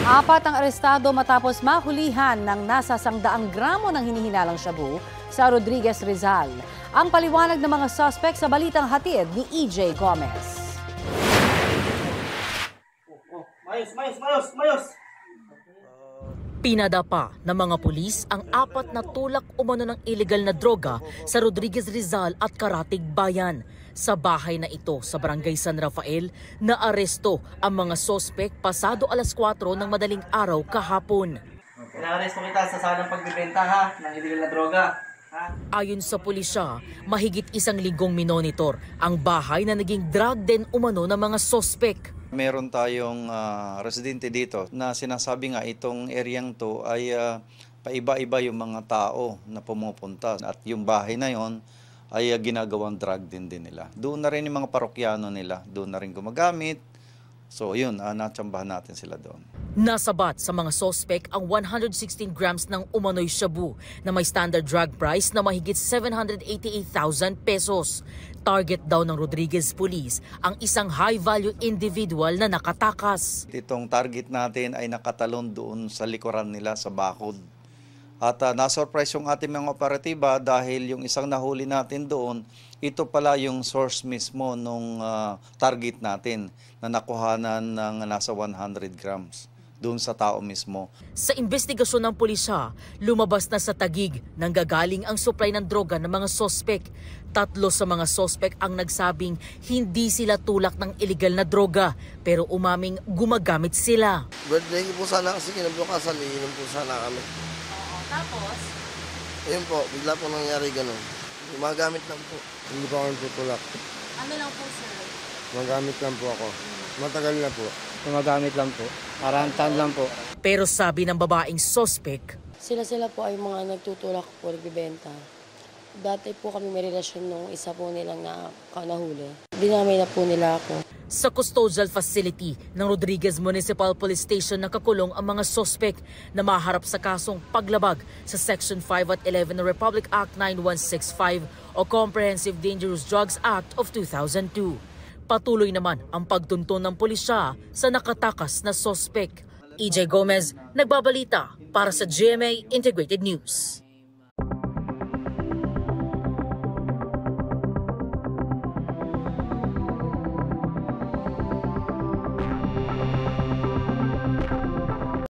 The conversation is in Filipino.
Apat ang arestado matapos mahulihan ng nasa 100 gramo ng hinihinalang shabu sa Rodriguez, Rizal. Ang paliwanag ng mga suspect sa balitang hatid ni EJ Gomez. Mayos! Pinadapa ng mga pulis ang apat na tulak umano ng illegal na droga sa Rodriguez, Rizal at Karatig, Bayan. Sa bahay na ito sa Barangay San Rafael, naaresto ang mga sospek pasado alas 4 ng madaling araw kahapon. Inaaresto kita sa salang pagbibenta ha, ng illegal na droga. Ayon sa pulisya, mahigit 1 linggong minonitor ang bahay na naging drug den umano ng mga sospek. Meron tayong residente dito na sinasabi nga itong areang to ay paiba-iba yung mga tao na pumupunta at yung bahay na yon ay ginagawang drug din nila. Doon na rin yung mga parokyano nila, doon na rin gumagamit. So yun, natsambahan natin sila doon. Nasabat sa mga sospek ang 116 grams ng umano'y shabu na may standard drug price na mahigit 788,000 pesos. Target daw ng Rodriguez Police ang isang high-value individual na nakatakas. Itong target natin ay nakatalon doon sa likuran nila sa bakod. At na-surprise yung ating mga operatiba dahil yung isang nahuli natin doon, ito pala yung source mismo nung target natin na nakuhanan ng nasa 100 grams doon sa tao mismo. Sa investigasyon ng pulisya, lumabas na sa Taguig nang gagaling ang supply ng droga ng mga sospek. 3 sa mga sospek ang nagsabing hindi sila tulak ng illegal na droga pero umaming gumagamit sila. Birthday ko po sana kasi kinabukasan, iinom po sana kami. Tapos? Ayun po, bigla po nangyari ganun. Gumagamit lang po. Hindi po ako tutulak. Ano lang po, sir? Magamit lang po ako. Matagal na po. Gumagamit lang po. Parantan lang po. Pero sabi ng babaeng sospek, Sila po ay mga nagtutulak po, nagbibenta. Dati po kami may relasyon nung isa po nilang nahuli. Dinamay na po nila ako. sa custodial facility ng Rodriguez Municipal Police Station nakakulong ang mga sospek na maharap sa kasong paglabag sa Section 5 at 11 ng Republic Act 9165 o Comprehensive Dangerous Drugs Act of 2002. Patuloy naman ang pagtuntun ng pulisya sa nakatakas na sospek. EJ Gomez, nagbabalita para sa GMA Integrated News.